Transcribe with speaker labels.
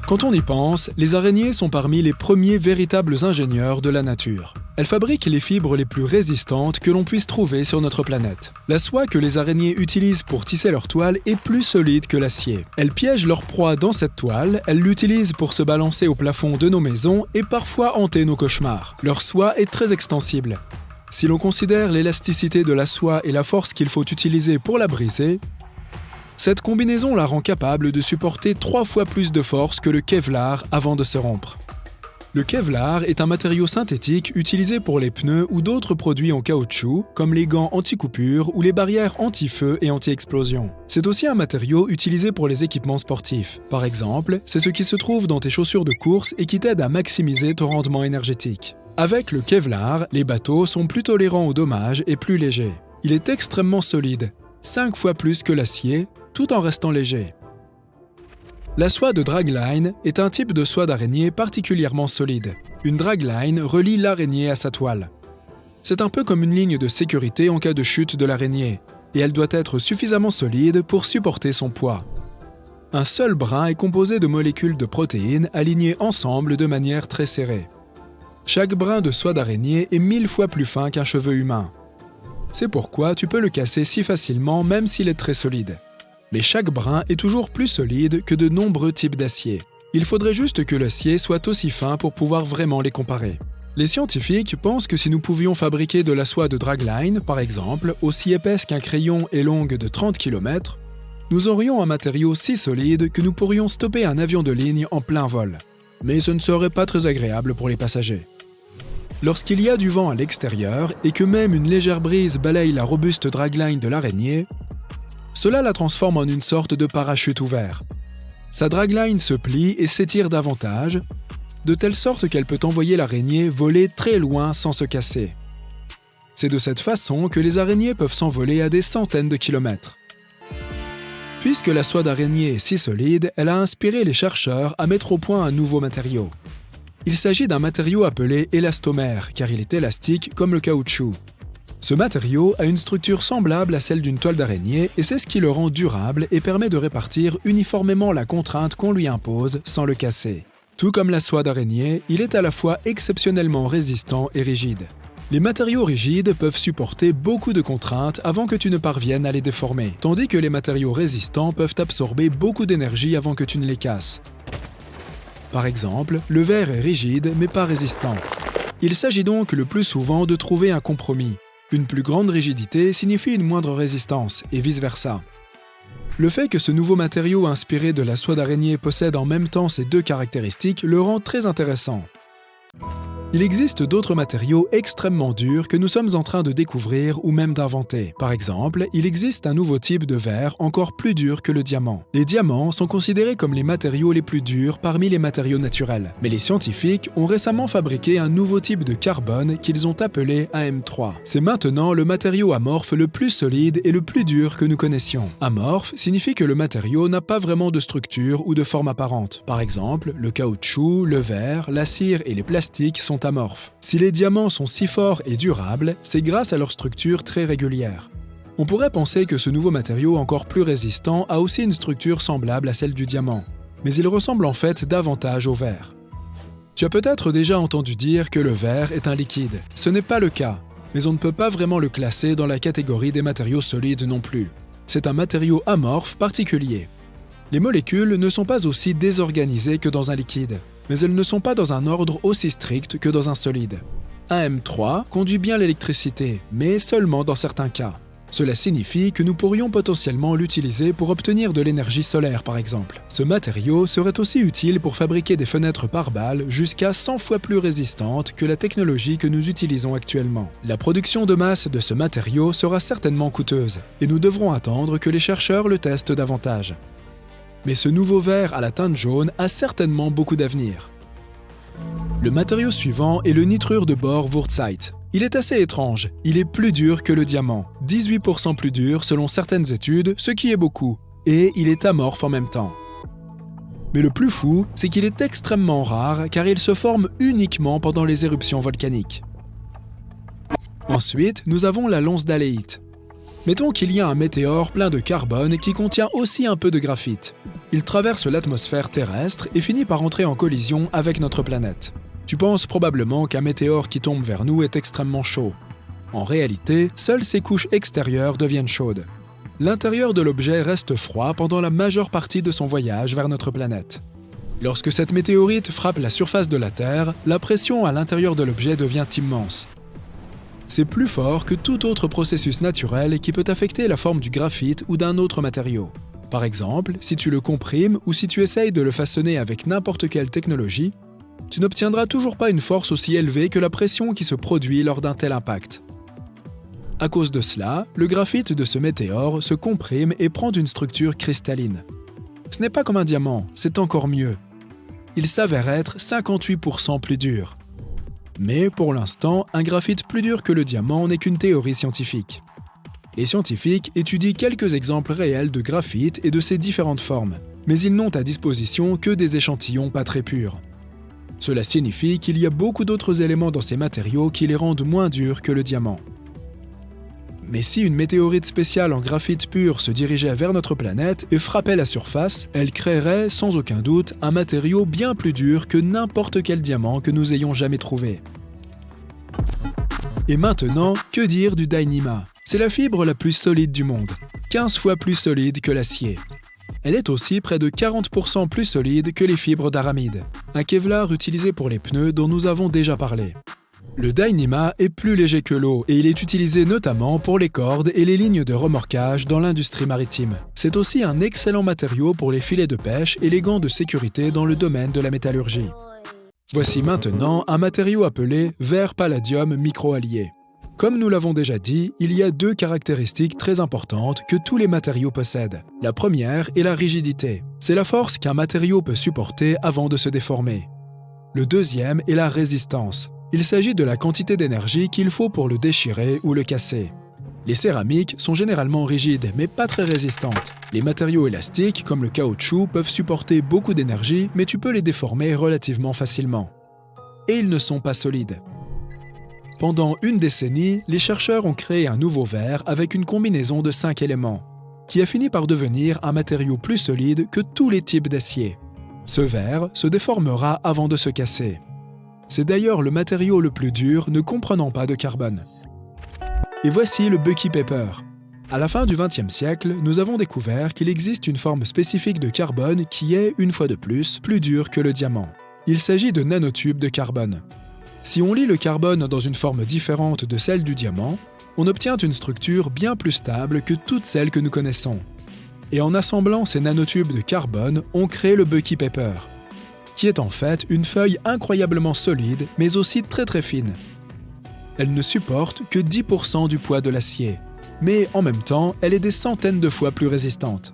Speaker 1: Quand on y pense, les araignées sont parmi les premiers véritables ingénieurs de la nature. Elles fabriquent les fibres les plus résistantes que l'on puisse trouver sur notre planète. La soie que les araignées utilisent pour tisser leur toile est plus solide que l'acier. Elles piègent leur proie dans cette toile, elles l'utilisent pour se balancer au plafond de nos maisons et parfois hanter nos cauchemars. Leur soie est très extensible. Si l'on considère l'élasticité de la soie et la force qu'il faut utiliser pour la briser, cette combinaison la rend capable de supporter 3 fois plus de force que le Kevlar avant de se rompre. Le Kevlar est un matériau synthétique utilisé pour les pneus ou d'autres produits en caoutchouc, comme les gants anti-coupure ou les barrières anti-feu et anti-explosion. C'est aussi un matériau utilisé pour les équipements sportifs. Par exemple, c'est ce qui se trouve dans tes chaussures de course et qui t'aide à maximiser ton rendement énergétique. Avec le Kevlar, les bateaux sont plus tolérants aux dommages et plus légers. Il est extrêmement solide, 5 fois plus que l'acier, tout en restant léger. La soie de dragline est un type de soie d'araignée particulièrement solide. Une dragline relie l'araignée à sa toile. C'est un peu comme une ligne de sécurité en cas de chute de l'araignée, et elle doit être suffisamment solide pour supporter son poids. Un seul brin est composé de molécules de protéines alignées ensemble de manière très serrée. Chaque brin de soie d'araignée est 1000 fois plus fin qu'un cheveu humain. C'est pourquoi tu peux le casser si facilement même s'il est très solide. Mais chaque brin est toujours plus solide que de nombreux types d'acier. Il faudrait juste que l'acier soit aussi fin pour pouvoir vraiment les comparer. Les scientifiques pensent que si nous pouvions fabriquer de la soie de dragline, par exemple, aussi épaisse qu'un crayon et longue de 30 km, nous aurions un matériau si solide que nous pourrions stopper un avion de ligne en plein vol. Mais ce ne serait pas très agréable pour les passagers. Lorsqu'il y a du vent à l'extérieur et que même une légère brise balaye la robuste dragline de l'araignée, cela la transforme en une sorte de parachute ouvert. Sa dragline se plie et s'étire davantage, de telle sorte qu'elle peut envoyer l'araignée voler très loin sans se casser. C'est de cette façon que les araignées peuvent s'envoler à des centaines de kilomètres. Puisque la soie d'araignée est si solide, elle a inspiré les chercheurs à mettre au point un nouveau matériau. Il s'agit d'un matériau appelé élastomère, car il est élastique comme le caoutchouc. Ce matériau a une structure semblable à celle d'une toile d'araignée et c'est ce qui le rend durable et permet de répartir uniformément la contrainte qu'on lui impose sans le casser. Tout comme la soie d'araignée, il est à la fois exceptionnellement résistant et rigide. Les matériaux rigides peuvent supporter beaucoup de contraintes avant que tu ne parviennes à les déformer, tandis que les matériaux résistants peuvent absorber beaucoup d'énergie avant que tu ne les casses. Par exemple, le verre est rigide mais pas résistant. Il s'agit donc le plus souvent de trouver un compromis. Une plus grande rigidité signifie une moindre résistance, et vice-versa. Le fait que ce nouveau matériau inspiré de la soie d'araignée possède en même temps ces deux caractéristiques le rend très intéressant. Il existe d'autres matériaux extrêmement durs que nous sommes en train de découvrir ou même d'inventer. Par exemple, il existe un nouveau type de verre encore plus dur que le diamant. Les diamants sont considérés comme les matériaux les plus durs parmi les matériaux naturels. Mais les scientifiques ont récemment fabriqué un nouveau type de carbone qu'ils ont appelé AM3. C'est maintenant le matériau amorphe le plus solide et le plus dur que nous connaissions. Amorphe signifie que le matériau n'a pas vraiment de structure ou de forme apparente. Par exemple, le caoutchouc, le verre, la cire et les plastiques sont amorphes. Si les diamants sont si forts et durables, c'est grâce à leur structure très régulière. On pourrait penser que ce nouveau matériau encore plus résistant a aussi une structure semblable à celle du diamant, mais il ressemble en fait davantage au verre. Tu as peut-être déjà entendu dire que le verre est un liquide. Ce n'est pas le cas, mais on ne peut pas vraiment le classer dans la catégorie des matériaux solides non plus. C'est un matériau amorphe particulier. Les molécules ne sont pas aussi désorganisées que dans un liquide, mais elles ne sont pas dans un ordre aussi strict que dans un solide. AM3 conduit bien l'électricité, mais seulement dans certains cas. Cela signifie que nous pourrions potentiellement l'utiliser pour obtenir de l'énergie solaire par exemple. Ce matériau serait aussi utile pour fabriquer des fenêtres pare-balles jusqu'à 100 fois plus résistantes que la technologie que nous utilisons actuellement. La production de masse de ce matériau sera certainement coûteuse, et nous devrons attendre que les chercheurs le testent davantage. Mais ce nouveau verre à la teinte jaune a certainement beaucoup d'avenir. Le matériau suivant est le nitrure de bore wurtzite. Il est assez étrange, il est plus dur que le diamant, 18% plus dur selon certaines études, ce qui est beaucoup, et il est amorphe en même temps. Mais le plus fou, c'est qu'il est extrêmement rare car il se forme uniquement pendant les éruptions volcaniques. Ensuite, nous avons la lonsdaléite. Mettons qu'il y a un météore plein de carbone qui contient aussi un peu de graphite. Il traverse l'atmosphère terrestre et finit par entrer en collision avec notre planète. Tu penses probablement qu'un météore qui tombe vers nous est extrêmement chaud. En réalité, seules ses couches extérieures deviennent chaudes. L'intérieur de l'objet reste froid pendant la majeure partie de son voyage vers notre planète. Lorsque cette météorite frappe la surface de la Terre, la pression à l'intérieur de l'objet devient immense. C'est plus fort que tout autre processus naturel qui peut affecter la forme du graphite ou d'un autre matériau. Par exemple, si tu le comprimes ou si tu essayes de le façonner avec n'importe quelle technologie, tu n'obtiendras toujours pas une force aussi élevée que la pression qui se produit lors d'un tel impact. À cause de cela, le graphite de ce météore se comprime et prend une structure cristalline. Ce n'est pas comme un diamant, c'est encore mieux. Il s'avère être 58% plus dur. Mais pour l'instant, un graphite plus dur que le diamant n'est qu'une théorie scientifique. Les scientifiques étudient quelques exemples réels de graphite et de ses différentes formes, mais ils n'ont à disposition que des échantillons pas très purs. Cela signifie qu'il y a beaucoup d'autres éléments dans ces matériaux qui les rendent moins durs que le diamant. Mais si une météorite spéciale en graphite pur se dirigeait vers notre planète et frappait la surface, elle créerait, sans aucun doute, un matériau bien plus dur que n'importe quel diamant que nous ayons jamais trouvé. Et maintenant, que dire du Dyneema? C'est la fibre la plus solide du monde, 15 fois plus solide que l'acier. Elle est aussi près de 40% plus solide que les fibres d'aramide, un Kevlar utilisé pour les pneus dont nous avons déjà parlé. Le Dyneema est plus léger que l'eau et il est utilisé notamment pour les cordes et les lignes de remorquage dans l'industrie maritime. C'est aussi un excellent matériau pour les filets de pêche et les gants de sécurité dans le domaine de la métallurgie. Voici maintenant un matériau appelé verre palladium microallié. Comme nous l'avons déjà dit, il y a deux caractéristiques très importantes que tous les matériaux possèdent. La première est la rigidité. C'est la force qu'un matériau peut supporter avant de se déformer. Le deuxième est la résistance. Il s'agit de la quantité d'énergie qu'il faut pour le déchirer ou le casser. Les céramiques sont généralement rigides, mais pas très résistantes. Les matériaux élastiques, comme le caoutchouc, peuvent supporter beaucoup d'énergie, mais tu peux les déformer relativement facilement. Et ils ne sont pas solides. Pendant une décennie, les chercheurs ont créé un nouveau verre avec une combinaison de 5 éléments, qui a fini par devenir un matériau plus solide que tous les types d'acier. Ce verre se déformera avant de se casser. C'est d'ailleurs le matériau le plus dur ne comprenant pas de carbone. Et voici le Bucky Paper. À la fin du XXe siècle, nous avons découvert qu'il existe une forme spécifique de carbone qui est, une fois de plus dure que le diamant. Il s'agit de nanotubes de carbone. Si on lie le carbone dans une forme différente de celle du diamant, on obtient une structure bien plus stable que toutes celles que nous connaissons. Et en assemblant ces nanotubes de carbone, on crée le Bucky Paper, qui est en fait une feuille incroyablement solide, mais aussi très fine. Elle ne supporte que 10% du poids de l'acier, mais en même temps, elle est des centaines de fois plus résistante.